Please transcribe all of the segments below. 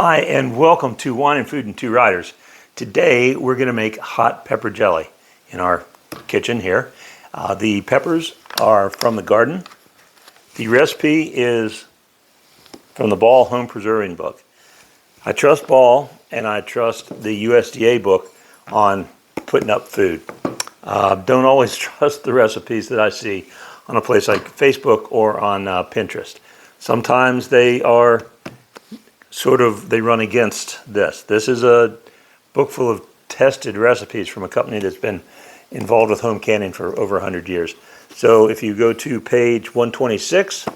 Hi and welcome to Wine and Food and Two Riders. Today we're going to make hot pepper jelly in our kitchen here. The peppers are from the garden. The recipe is from the Ball Home Preserving book. I trust Ball and I trust the USDA book on putting up food. Don't always trust the recipes that I see on a place like Facebook or on Pinterest. Sometimes they are they run against this. This is a book full of tested recipes from a company that's been involved with home canning for over 100 years. So if you go to page 126,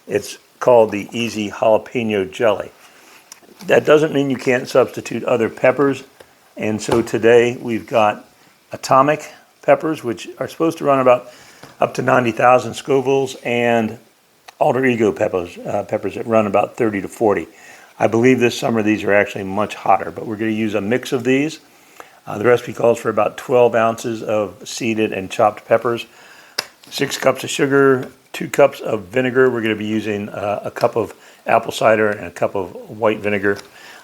it's called the Easy Jalapeno Jelly. That doesn't mean you can't substitute other peppers. And so today we've got atomic peppers, which are supposed to run about up to 90,000 Scovilles, and alter ego peppers that run about 30 to 40. I believe this summer these are actually much hotter, but we're going to use a mix of these. The recipe calls for about 12 ounces of seeded and chopped peppers, 6 cups of sugar, 2 cups of vinegar. We're going to be using a cup of apple cider and a cup of white vinegar,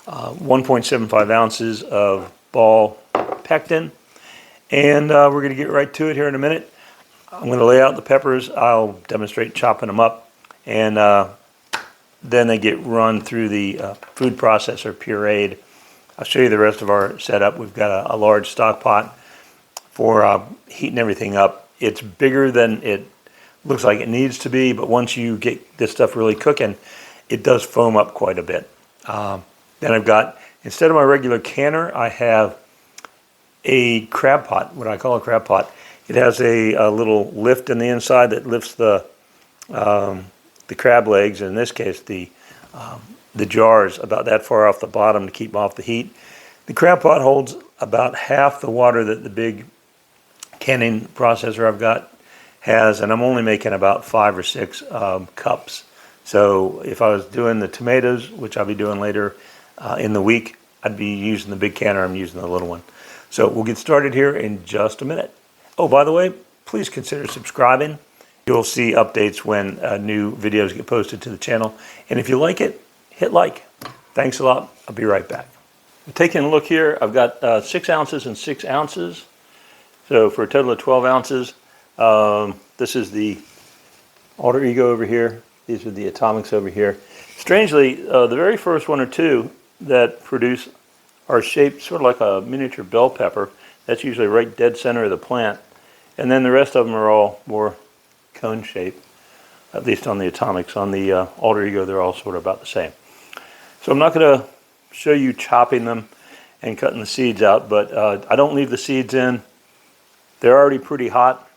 1.75 ounces of Ball pectin, and we're going to get right to it here in a minute. I'm going to lay out the peppers. I'll demonstrate chopping them up, and then they get run through the food processor, pureed. I'll show you the rest of our setup. We've got a large stock pot for heating everything up. It's bigger than it looks like it needs to be, but once you get this stuff really cooking, it does foam up quite a bit. Then I've got, instead of my regular canner, I have a crab pot, what I call a crab pot. It has a little lift in the inside that lifts the crab legs, in this case the jars, about that far off the bottom to keep off the heat. The crab pot holds about half the water that the big canning processor I've got has, and I'm only making about 5 or 6 cups. So if I was doing the tomatoes, which I'll be doing later in the week, I'd be using the big canner. I'm using the little one. So we'll get started here in just a minute. Oh, by the way, please consider subscribing. You'll see updates when new videos get posted to the channel. And if you like it, hit like. Thanks a lot. I'll be right back. Taking a look here, I've got 6 ounces and 6 ounces. So for a total of 12 ounces, this is the alter ego over here. These are the atomics over here. Strangely, the very first one or two that produce are shaped sort of like a miniature bell pepper. That's usually right dead center of the plant. And then the rest of them are all more cone shape, at least on the atomics. On the alter ego, they're all sort of about the same. So I'm not going to show you chopping them and cutting the seeds out, but I don't leave the seeds in. They're already pretty hot,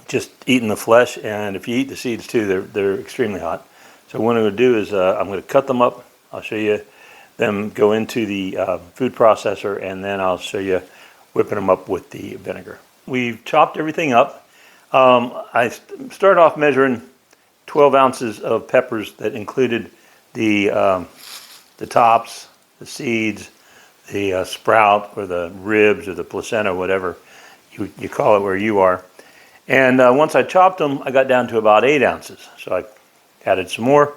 just eating the flesh, and if you eat the seeds too, they're extremely hot. So what I'm going to do is I'm going to cut them up. I'll show you them go into the food processor, and then I'll show you whipping them up with the vinegar. We've chopped everything up. I started off measuring 12 ounces of peppers that included the tops, the seeds, the sprout, or the ribs, or the placenta, whatever you call it where you are. And once I chopped them, I got down to about 8 ounces. So I added some more,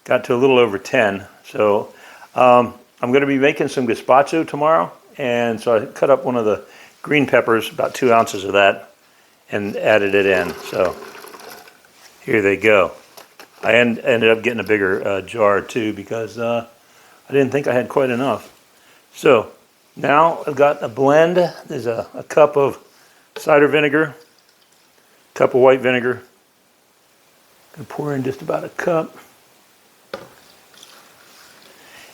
got to a little over 10. So I'm going to be making some gazpacho tomorrow. And so I cut up one of the green peppers, about 2 ounces of that, and added it in. So here they go. I ended up getting a bigger jar too, because I didn't think I had quite enough. So now I've got a blend. There's a cup of cider vinegar, a cup of white vinegar. I'm going to pour in just about a cup.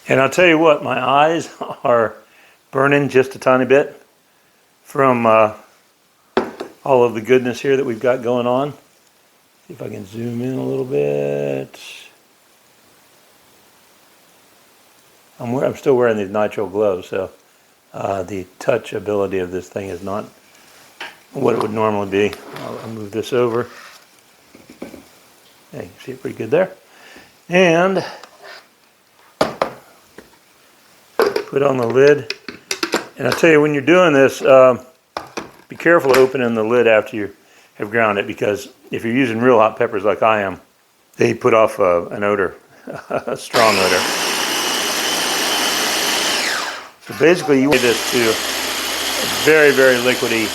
And I'll tell you what, my eyes are burning just a tiny bit from all of the goodness here that we've got going on. See if I can zoom in a little bit. I'm still wearing these nitrile gloves, so the touch ability of this thing is not what it would normally be. I'll move this over. Yeah, you can see it pretty good there. And put on the lid. And I'll tell you, when you're doing this, be careful opening the lid after you have ground it, because if you're using real hot peppers like I am, they put off an odor, a strong odor. So basically you want this to very, very liquidy,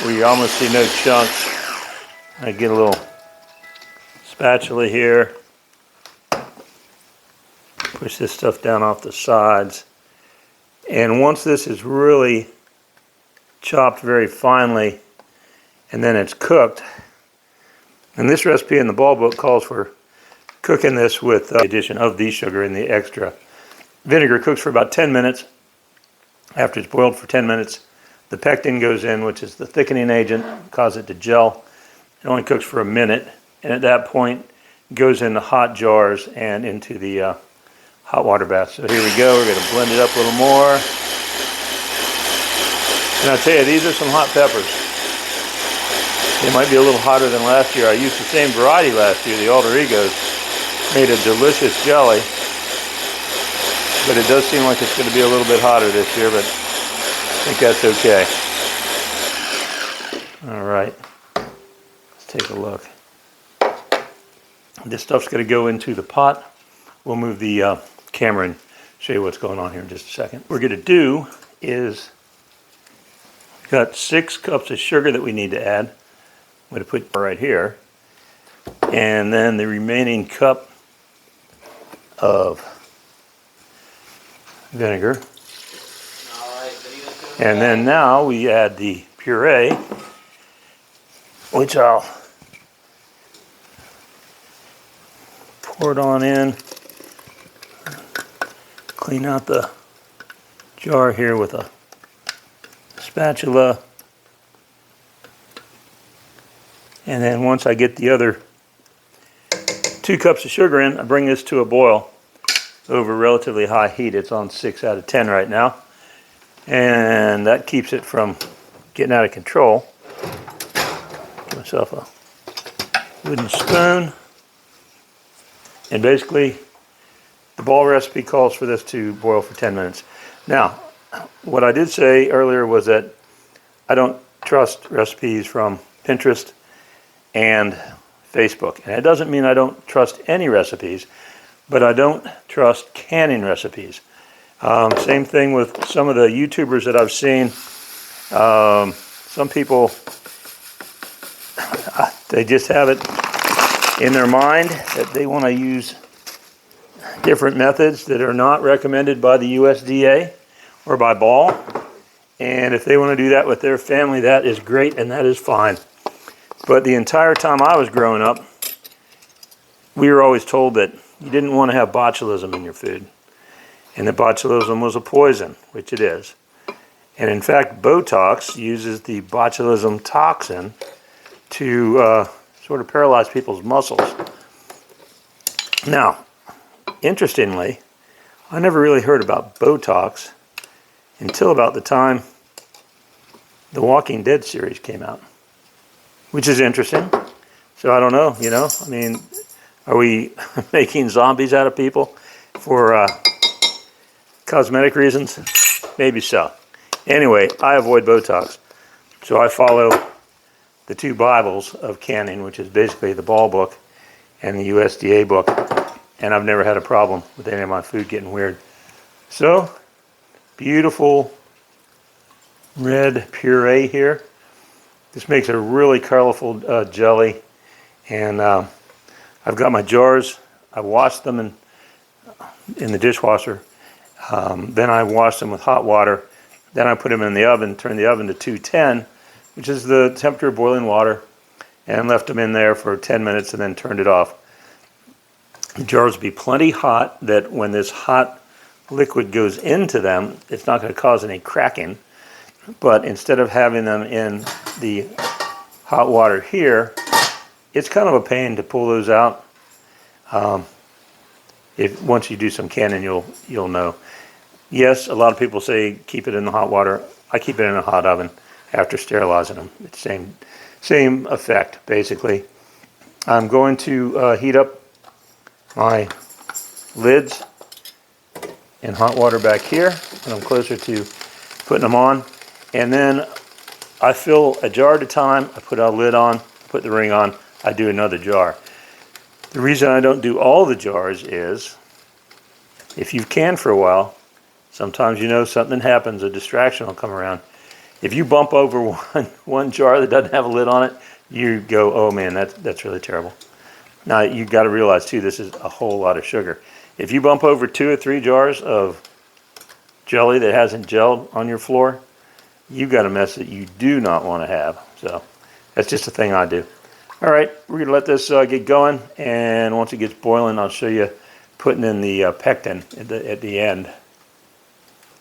where you almost see no chunks. I get a little spatula here. Push this stuff down off the sides. And once this is really chopped very finely, and then it's cooked, and this recipe in the ball book calls for cooking this with the addition of the sugar and the extra vinegar. Cooks for about 10 minutes. After it's boiled for 10 minutes, the pectin goes in, which is the thickening agent, cause it to gel. It only cooks for a minute, and at that point it goes into hot jars and into the hot water bath. So here we go, we're going to blend it up a little more. And I'll tell you, these are some hot peppers. They might be a little hotter than last year. I used the same variety last year, the Alderigos. Made a delicious jelly. But it does seem like it's going to be a little bit hotter this year, but I think that's okay. All right, let's take a look. This stuff's going to go into the pot. We'll move the camera and show you what's going on here in just a second. What we're going to do is, got 6 cups of sugar that we need to add. I'm going to put right here. And then the remaining cup of vinegar. And then now we add the puree, which I'll pour it on in. Clean out the jar here with a spatula. And then once I get the other 2 cups of sugar in, I bring this to a boil over relatively high heat. It's on 6 out of 10 right now. And that keeps it from getting out of control. Give myself a wooden spoon. And basically, the ball recipe calls for this to boil for 10 minutes. Now, what I did say earlier was that I don't trust recipes from Pinterest and Facebook. And it doesn't mean I don't trust any recipes, but I don't trust canning recipes. Same thing with some of the YouTubers that I've seen. Some people, they just have it in their mind that they want to use different methods that are not recommended by the USDA or by Ball. And if they want to do that with their family, that is great and that is fine. But the entire time I was growing up, we were always told that you didn't want to have botulism in your food. And that botulism was a poison, which it is. And in fact, Botox uses the botulism toxin to sort of paralyze people's muscles. Now, interestingly, I never really heard about Botox until about the time the Walking Dead series came out, which is interesting. So I don't know, you know, I mean, are we making zombies out of people for cosmetic reasons? Maybe so. Anyway, I avoid Botox. So I follow the 2 Bibles of canning, which is basically the Ball book and the USDA book. And I've never had a problem with any of my food getting weird. So, beautiful red puree here. This makes a really colorful jelly. And I've got my jars. I washed them in the dishwasher. Then I washed them with hot water. Then I put them in the oven, turned the oven to 210, which is the temperature of boiling water, and left them in there for 10 minutes and then turned it off. The jars will be plenty hot that when this hot liquid goes into them, it's not going to cause any cracking. But instead of having them in the hot water here, it's kind of a pain to pull those out. Once you do some canning, you'll know. Yes, a lot of people say keep it in the hot water. I keep it in a hot oven after sterilizing them. It's the same effect, basically. I'm going to heat up my lids in hot water back here, and I'm closer to putting them on. And then I fill a jar at a time. I put a lid on, put the ring on, I do another jar. The reason I don't do all the jars is if you've canned for a while, Sometimes, you know, something happens, a distraction will come around. If you bump over one jar that doesn't have a lid on it, you go, oh man, that's really terrible. Now you got to realize too, this is a whole lot of sugar. If you bump over 2 or 3 jars of jelly that hasn't gelled on your floor, you've got a mess that you do not want to have. So that's just a thing I do. All right, we're gonna let this get going, and once it gets boiling, I'll show you putting in the pectin at the end.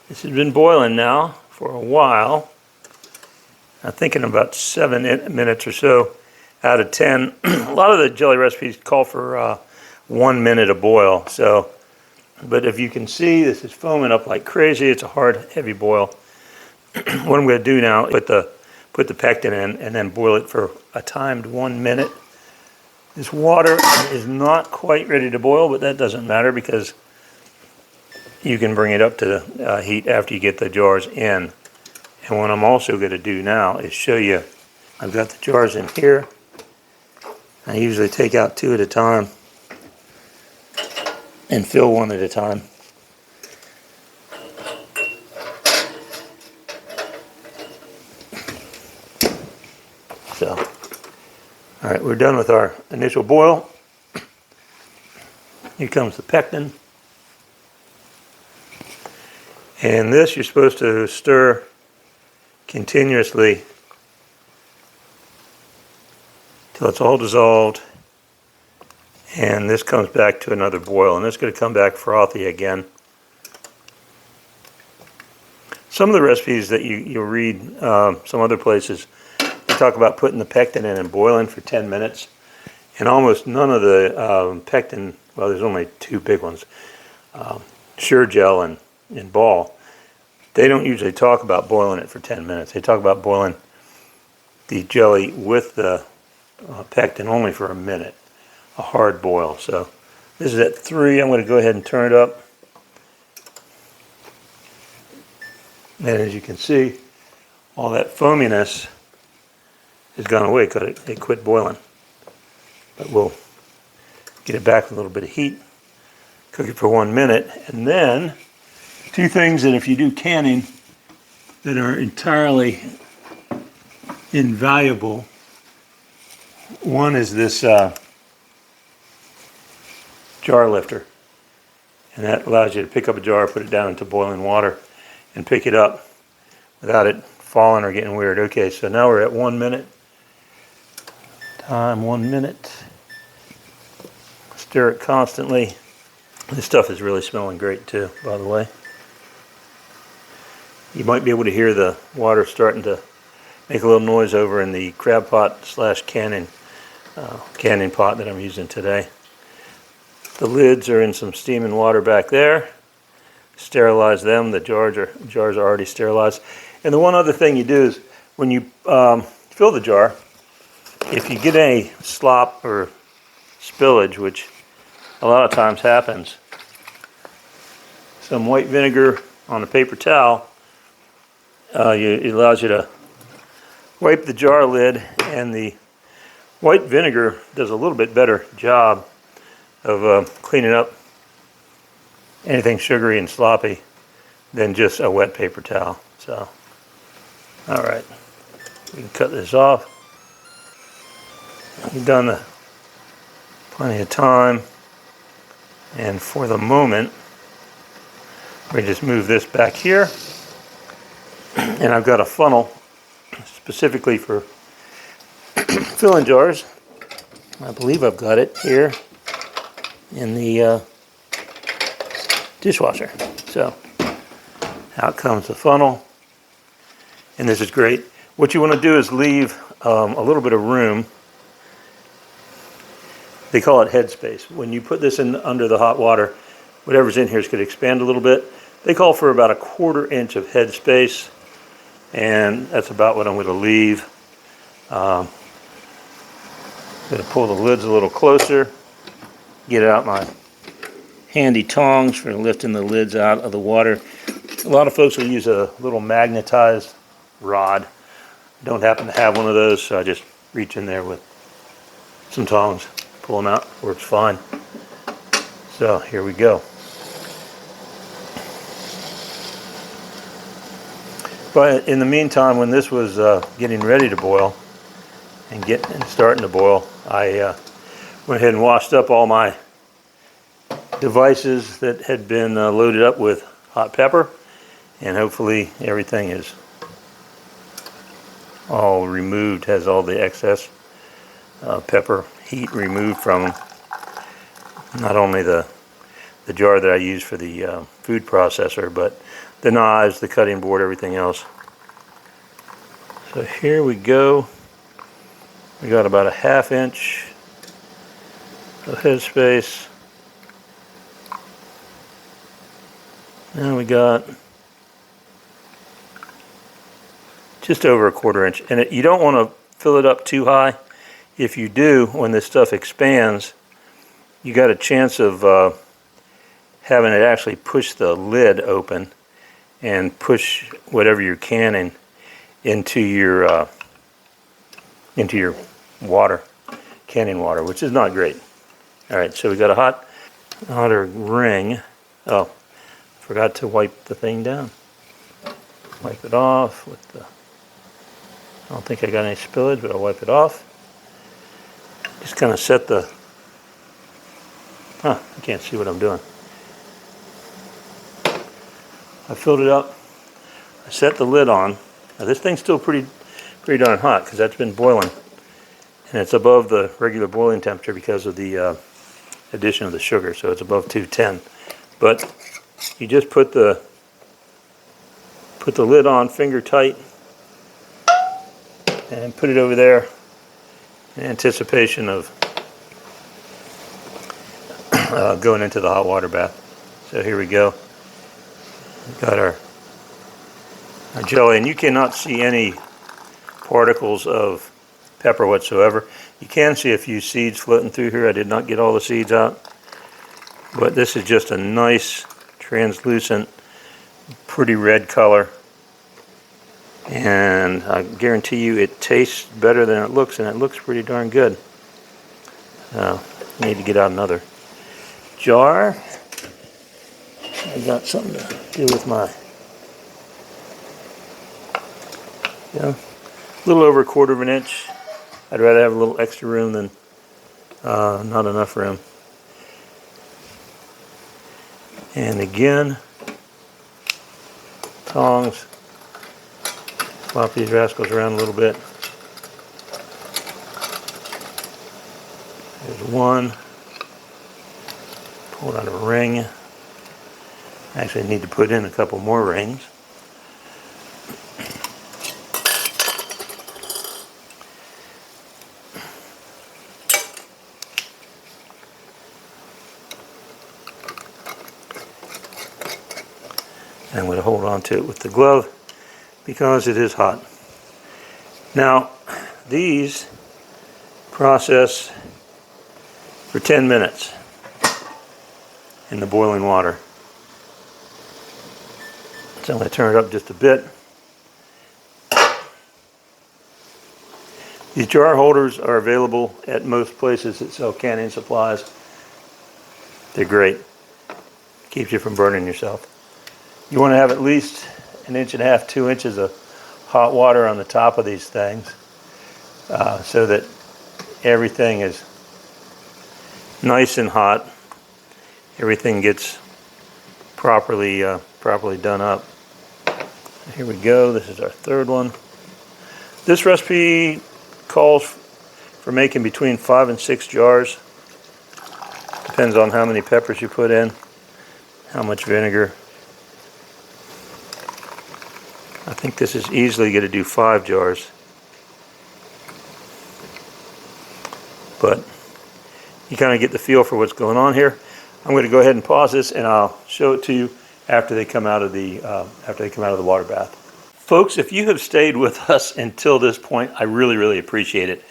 This has been boiling now for a while. I'm thinking about 7 minutes or so out of 10. A lot of the jelly recipes call for 1 minute of boil. So, but if you can see, this is foaming up like crazy. It's a hard, heavy boil. What I'm going to do now is put the pectin in and then boil it for a timed 1 minute. This water is not quite ready to boil, but that doesn't matter because you can bring it up to heat after you get the jars in. And what I'm also going to do now is show you, I've got the jars in here. I usually take out 2 at a time and fill 1 at a time. So, all right, we're done with our initial boil. Here comes the pectin. And this you're supposed to stir continuously till it's all dissolved, and this comes back to another boil, and it's going to come back frothy again. Some of the recipes that you'll read some other places, they talk about putting the pectin in and boiling for 10 minutes, and almost none of the pectin, well, there's only 2 big ones, Sure Gel and Ball. They don't usually talk about boiling it for 10 minutes. They talk about boiling the jelly with the pectin only for a minute, a hard boil. So this is at 3. I'm going to go ahead and turn it up. And as you can see, all that foaminess has gone away because it quit boiling. But we'll get it back with a little bit of heat, cook it for 1 minute, and then 2 things that if you do canning that are entirely invaluable. One is this jar lifter, and that allows you to pick up a jar, put it down into boiling water, and pick it up without it falling or getting weird. Okay, so now we're at 1 minute. Time 1 minute. Stir it constantly. This stuff is really smelling great too, by the way. You might be able to hear the water starting to make a little noise over in the crab pot / canning pot that I'm using today. The lids are in some steaming water back there. Sterilize them. The jars are already sterilized. And the one other thing you do is when you fill the jar, if you get any slop or spillage, which a lot of times happens, some white vinegar on a paper towel, it allows you to wipe the jar lid, and the white vinegar does a little bit better job of cleaning up anything sugary and sloppy than just a wet paper towel. So, all right, we can cut this off. You've done plenty of time, and for the moment, we just move this back here. And I've got a funnel specifically for filling jars. I believe I've got it here in the dishwasher. So out comes the funnel, and this is great. What you want to do is leave a little bit of room. They call it headspace. When you put this in under the hot water, whatever's in here is going to expand a little bit. They call for about a 1/4 inch of headspace, and that's about what I'm going to leave. I'm going to pull the lids a little closer, get out my handy tongs for lifting the lids out of the water. A lot of folks will use a little magnetized rod. I don't happen to have one of those, so I just reach in there with some tongs, pull them out, works fine. So here we go. But in the meantime, when this was getting ready to boil and starting to boil, I went ahead and washed up all my devices that had been loaded up with hot pepper, and hopefully everything is all removed, has all the excess pepper heat removed from not only the jar that I use for the food processor, but the knives, the cutting board, everything else. So here we go. We got about a 1/2 inch of headspace. And we got just over a 1/4 inch. And you don't want to fill it up too high. If you do, when this stuff expands, you got a chance of having it actually push the lid open and push whatever you're canning into your water, canning water, which is not great. All right, so we got a hotter ring. Oh, forgot to wipe the thing down. Wipe it off with the, I don't think I got any spillage, but I'll wipe it off. Just kind of set the, I can't see what I'm doing. I filled it up. I set the lid on. Now this thing's still pretty darn hot because that's been boiling, and it's above the regular boiling temperature because of the addition of the sugar, so it's above 210. But you just put the lid on, finger tight, and put it over there in anticipation of going into the hot water bath. So here we go. We've got our jelly, and you cannot see any particles of pepper whatsoever. You can see a few seeds floating through here. I did not get all the seeds out, but this is just a nice translucent, pretty red color, and I guarantee you it tastes better than it looks, and it looks pretty darn good. I need to get out another jar. I got something to do with my, a little over a 1/4 inch. I'd rather have a little extra room than not enough room. And again, tongs, flop these rascals around a little bit. There's one. Pull out a ring. Actually, I need to put in a couple more rings. I'm going to hold on to it with the glove because it is hot. Now, these process for 10 minutes in the boiling water. So I'm going to turn it up just a bit. These jar holders are available at most places that sell canning supplies. They're great. Keeps you from burning yourself. You want to have at least 1.5 inches, 2 inches of hot water on the top of these things so that everything is nice and hot. Everything gets properly done up. Here we go. This is our third one. This recipe calls for making between 5 and 6 jars. Depends on how many peppers you put in, how much vinegar. I think this is easily going to do 5 jars. But you kind of get the feel for what's going on here. I'm going to go ahead and pause this, and I'll show it to you after they come out of the water bath. Folks, if you have stayed with us until this point, I really appreciate it.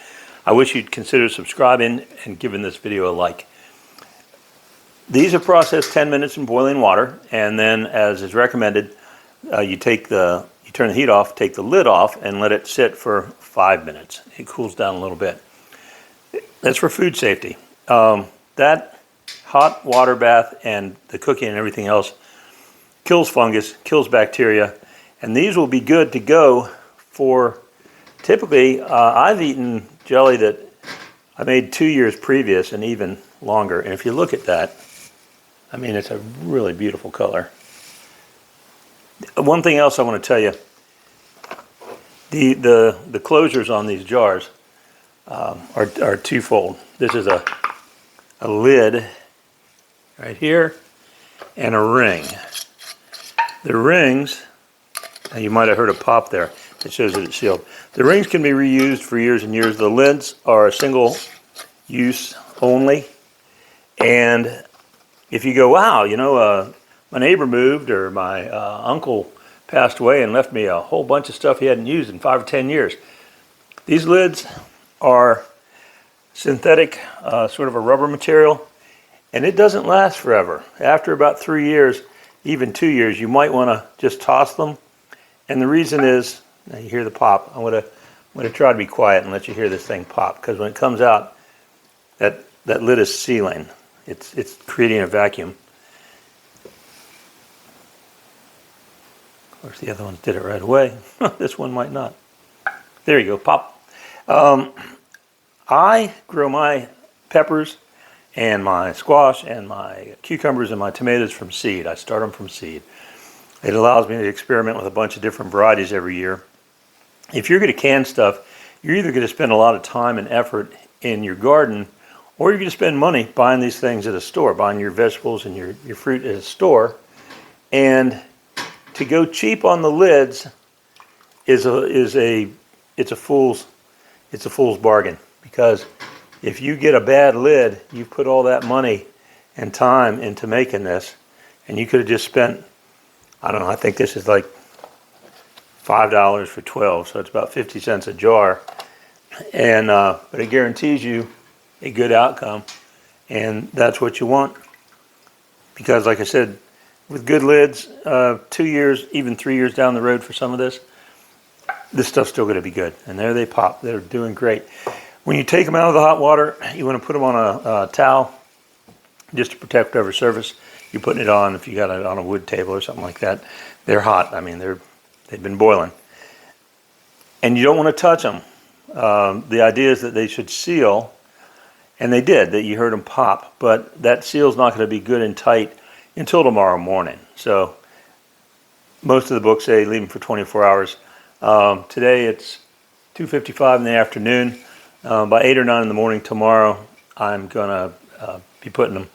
I wish you'd consider subscribing and giving this video a like. These are processed 10 minutes in boiling water, and then, as is recommended, you turn the heat off, take the lid off, and let it sit for 5 minutes. It cools down a little bit. That's for food safety. That hot water bath and the cooking and everything else kills fungus, kills bacteria, And these will be good to go for, typically, I've eaten jelly that I made 2 years previous and even longer. And if you look at that, I mean, it's a really beautiful color. One thing else I want to tell you, the closures on these jars are twofold. This is a lid right here and a ring. The rings, you might have heard a pop there. It shows that it's sealed. The rings can be reused for years and years. The lids are a single use only. And if you go, wow, you know, my neighbor moved or my uncle passed away and left me a whole bunch of stuff he hadn't used in 5 or 10 years. These lids are synthetic, sort of a rubber material, and it doesn't last forever. After about 3 years, even 2 years, you might want to just toss them. And the reason is, now you hear the pop. I'm gonna try to be quiet and let you hear this thing pop, because when it comes out, that lid is sealing. It's creating a vacuum. Of course, the other ones did it right away. This one might not. There you go, pop. I grow my peppers and my squash and my cucumbers and my tomatoes from seed. I start them from seed. It allows me to experiment with a bunch of different varieties every year. If you're going to can stuff, you're either going to spend a lot of time and effort in your garden, or you're going to spend money buying these things at a store, buying your vegetables and your fruit at a store. And to go cheap on the lids it's a fool's bargain, because if you get a bad lid, you put all that money and time into making this, and you could have just spent, I don't know, I think this is like $5 for 12, so it's about 50 cents a jar. And but it guarantees you a good outcome, and that's what you want. Because like I said, with good lids, 2 years, even 3 years down the road for some of this stuff's still going to be good. And there they pop. They're doing great. When you take them out of the hot water, you want to put them on a towel just to protect whatever surface you're putting it on. If you got it on a wood table or something like that, they're hot. I mean, they've been boiling. And you don't want to touch them. The idea is that they should seal, and they did, that you heard them pop, but that seal's not going to be good and tight until tomorrow morning. So most of the books say leave them for 24 hours. Today it's 2:55 in the afternoon. By 8 or 9 in the morning tomorrow, I'm going to be putting them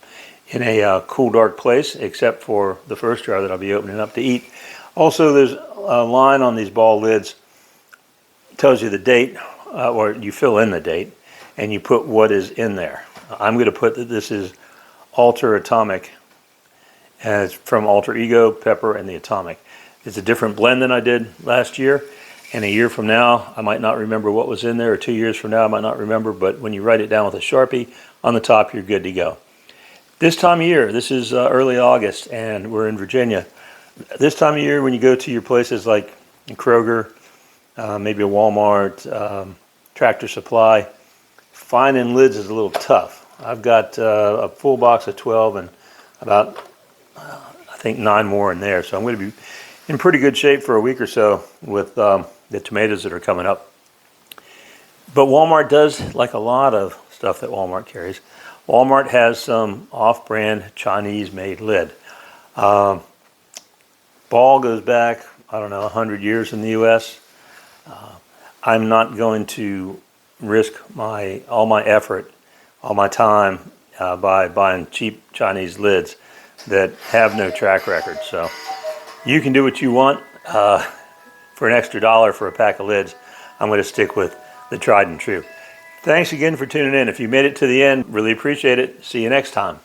in a cool, dark place, except for the first jar that I'll be opening up to eat. Also, there's a line on these ball lids, tells you the date, or you fill in the date, and you put what is in there. I'm going to put that this is Alter Atomic, and it's from Alter Ego, Pepper, and the Atomic. It's a different blend than I did last year, and a year from now, I might not remember what was in there, or 2 years from now, I might not remember, but when you write it down with a Sharpie on the top, you're good to go. This time of year, this is early August, and we're in Virginia. This time of year, when you go to your places like Kroger, maybe a Walmart, Tractor Supply, finding lids is a little tough. I've got a full box of 12 and about, I think, 9 more in there. So I'm going to be in pretty good shape for a week or so with the tomatoes that are coming up. But Walmart does, like a lot of stuff that Walmart carries, Walmart has some off-brand Chinese-made lid. Ball goes back, I don't know, 100 years in the U.S. I'm not going to risk all my effort, all my time by buying cheap Chinese lids that have no track record. So you can do what you want. For an extra $1 for a pack of lids, I'm going to stick with the tried and true. Thanks again for tuning in. If you made it to the end, really appreciate it. See you next time.